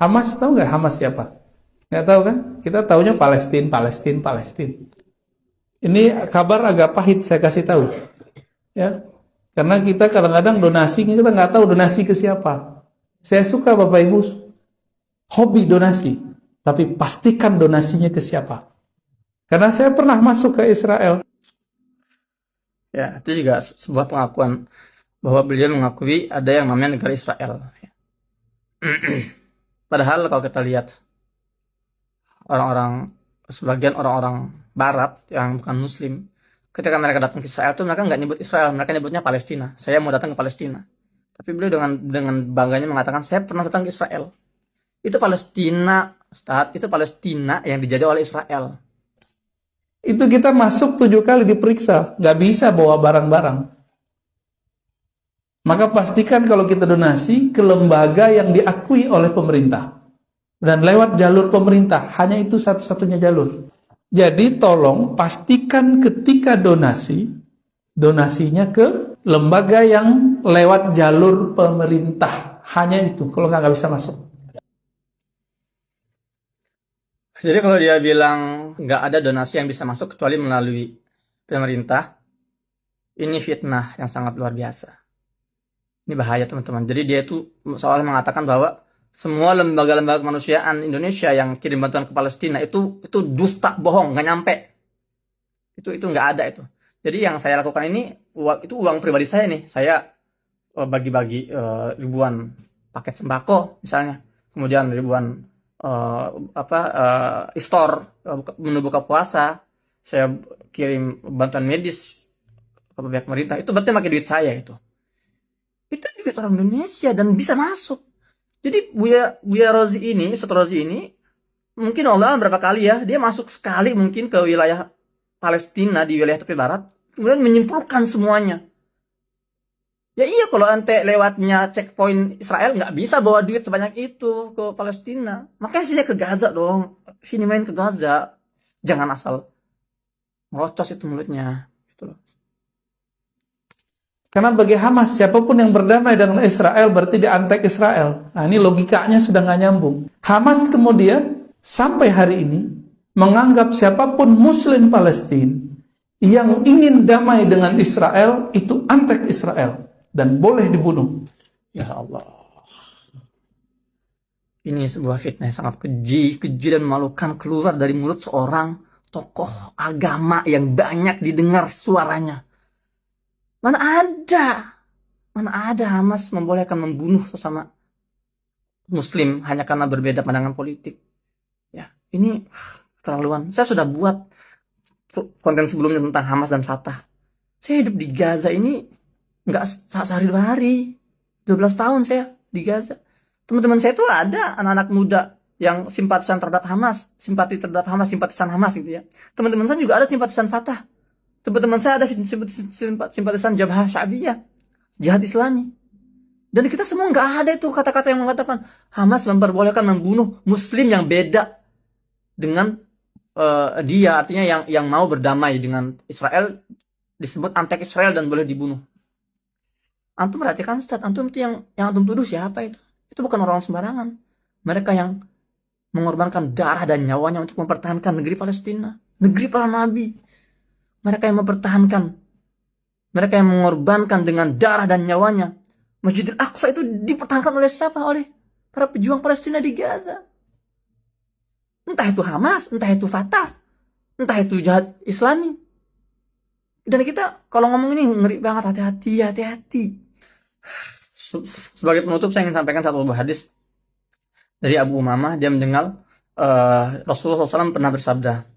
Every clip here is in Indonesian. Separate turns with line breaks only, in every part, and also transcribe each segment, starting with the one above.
Hamas, tahu nggak Hamas siapa? Nggak tahu kan? Kita taunya Palestina, Palestina, Palestina. Ini kabar agak pahit saya kasih tahu, ya. Karena kita kadang-kadang donasi, kita nggak tahu donasi ke siapa. Saya suka Bapak Ibu hobi donasi, tapi pastikan donasinya ke siapa. Karena saya pernah masuk ke Israel.
Ya, itu juga sebuah pengakuan bahwa beliau mengakui ada yang namanya negara Israel. Padahal kalau kita lihat sebagian orang-orang Barat yang bukan Muslim, ketika mereka datang ke Israel itu mereka nggak nyebut Israel, mereka nyebutnya Palestina. Saya mau datang ke Palestina. Tapi beliau dengan bangganya mengatakan saya pernah datang ke Israel. Itu Palestina, Ustaz, itu Palestina yang dijajah oleh Israel.
Itu kita masuk 7 kali diperiksa, nggak bisa bawa barang-barang. Maka pastikan kalau kita donasi ke lembaga yang diakui oleh pemerintah. Dan lewat jalur pemerintah, hanya itu satu-satunya jalur. Jadi tolong pastikan ketika donasinya ke lembaga yang lewat jalur pemerintah. Hanya itu, kalau nggak bisa masuk.
Jadi kalau dia bilang nggak ada donasi yang bisa masuk kecuali melalui pemerintah, ini fitnah yang sangat luar biasa. Ini bahaya teman-teman. Jadi dia itu seolah mengatakan bahwa semua lembaga-lembaga kemanusiaan Indonesia yang kirim bantuan ke Palestina itu dusta, bohong, nggak nyampe. Itu nggak ada itu. Jadi yang saya lakukan ini itu uang pribadi saya nih. Saya bagi-bagi ribuan paket sembako misalnya, kemudian ribuan istor menu buka puasa, saya kirim bantuan medis ke pihak pemerintah. Itu berarti pakai duit saya itu duit orang Indonesia dan bisa masuk. Jadi Buya Rozi ini, Ustaz Rozi ini, mungkin Allah berapa kali ya, dia masuk sekali mungkin ke wilayah Palestina di wilayah tepi barat, kemudian menyimpulkan semuanya. Ya iya, kalau ente lewatnya checkpoint Israel nggak bisa bawa duit sebanyak itu ke Palestina. Makanya sini ke Gaza dong, sini main ke Gaza. Jangan asal merocos itu mulutnya. Gitu loh.
Karena bagi Hamas, siapapun yang berdamai dengan Israel berarti dia antek Israel. Nah, ini logikanya sudah nggak nyambung. Hamas kemudian sampai hari ini menganggap siapapun Muslim Palestina yang ingin damai dengan Israel itu antek Israel dan boleh dibunuh.
Ya Allah. Ini sebuah fitnah yang sangat keji dan memalukan keluar dari mulut seorang tokoh agama yang banyak didengar suaranya. Mana ada Hamas membolehkan membunuh sesama Muslim hanya karena berbeda pandangan politik. Ya, ini keterlaluan. Saya sudah buat konten sebelumnya tentang Hamas dan Fatah. Saya hidup di Gaza ini nggak sehari 2 hari. 12 tahun saya di Gaza. Teman-teman saya itu ada anak-anak muda yang simpatisan simpatisan Hamas gitu ya. Teman-teman saya juga ada simpatisan Fatah. Teman-teman saya ada simpatisan Jabhah Sya'biyah, Jihad Islami. Dan kita semua nggak ada itu kata-kata yang mengatakan Hamas memperbolehkan membunuh Muslim yang beda dengan dia, artinya yang mau berdamai dengan Israel disebut antek Israel dan boleh dibunuh. Antum perhatikan Ustaz, antum itu yang antum tuduh siapa itu? Itu bukan orang sembarangan. Mereka yang mengorbankan darah dan nyawanya untuk mempertahankan negeri Palestina, negeri para nabi. Mereka yang mempertahankan, mereka yang mengorbankan dengan darah dan nyawanya. Masjidil Aqsa itu dipertahankan oleh siapa? Oleh para pejuang Palestina di Gaza. Entah itu Hamas, entah itu Fatah, entah itu Jihad Islami. Dan kita kalau ngomong ini ngeri banget, hati-hati. Sebagai penutup saya ingin sampaikan satu hadis dari Abu Umamah. Dia mendengar Rasulullah SAW pernah bersabda,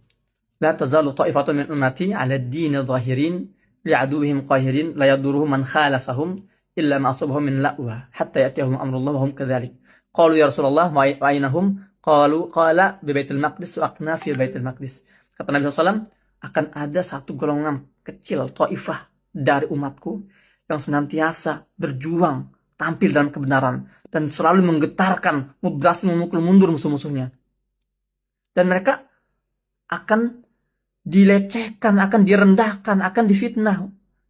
La tazalu ta'ifatun min ummati 'ala ad-din zahirin li'aduwwihim qahirin la yadurruhum man khalafahum illa ma asabahum min la'wa hatta ya'tiyahum amrullah wa hum kadzalik. Qalu ya Rasulullah wa aynahum? Qala bi Baitul Maqdis wa aqna fi Baitul Maqdis. Kata Nabi SAW, akan ada satu golongan kecil taifah dari umatku yang senantiasa berjuang tampil dalam kebenaran dan selalu menggetarkan, berhasil memukul mundur musuh-musuhnya. Dan mereka akan dilecehkan, akan direndahkan, akan difitnah.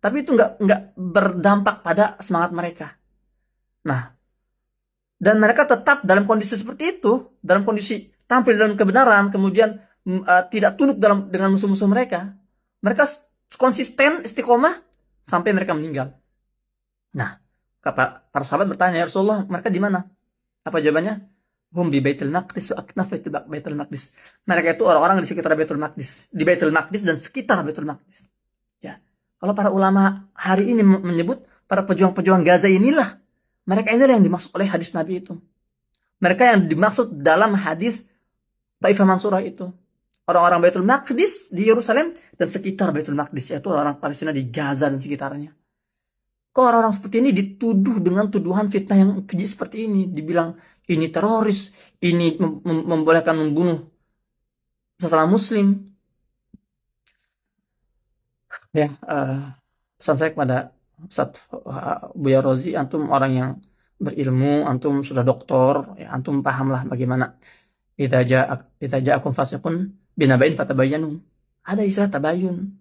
Tapi itu nggak berdampak pada semangat mereka. Nah, Dan mereka tetap dalam kondisi seperti itu, dalam kondisi tampil dalam kebenaran, kemudian tidak tunduk dengan musuh-musuh mereka. Mereka konsisten, istiqomah, sampai mereka meninggal. Nah, para sahabat bertanya, ya Rasulullah, mereka di mana? Apa jawabannya? Hum di Baitul Maqdis wa aknafu Baitul Maqdis. Mereka itu orang-orang di sekitar Baitul Maqdis, di Baitul Maqdis dan sekitar Baitul Maqdis. Ya. Kalau para ulama hari ini menyebut para pejuang-pejuang Gaza inilah, mereka inilah yang dimaksud oleh hadis Nabi itu. Mereka yang dimaksud dalam hadis Taifah Mansurah itu. Orang-orang Baitul Maqdis di Yerusalem dan sekitar Baitul Maqdis, yaitu orang Palestina di Gaza dan sekitarnya. Kok orang-orang seperti ini dituduh dengan tuduhan fitnah yang keji seperti ini, dibilang ini teroris, ini membolehkan membunuh sesama muslim. Ya, pesan saya kepada Ustaz Buya Rozi, antum orang yang berilmu, antum sudah doktor, ya, antum pahamlah bagaimana idza ja'akum fasiqun binaba'in fatabayyanu. Ada istilah tabayun.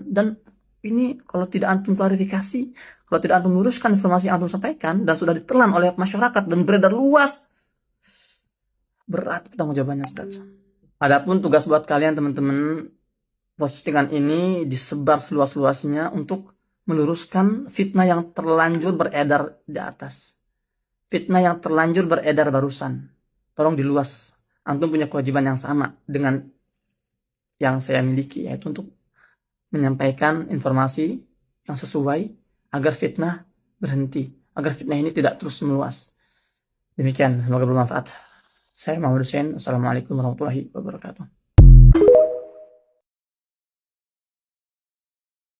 Dan ini kalau tidak antum klarifikasi, kalau tidak antum luruskan informasi yang antum sampaikan dan sudah ditelan oleh masyarakat dan beredar luas, berat tanggung jawabannya, Ustaz. Adapun tugas buat kalian teman-teman, postingan ini disebar seluas-luasnya untuk meluruskan fitnah yang terlanjur beredar di atas. Fitnah yang terlanjur beredar barusan. Tolong diluas. Antum punya kewajiban yang sama dengan yang saya miliki, yaitu untuk menyampaikan informasi yang sesuai agar fitnah berhenti, agar fitnah ini tidak terus meluas. Demikian, semoga bermanfaat. Saya Muhammad Hussein. Assalamualaikum warahmatullahi wabarakatuh.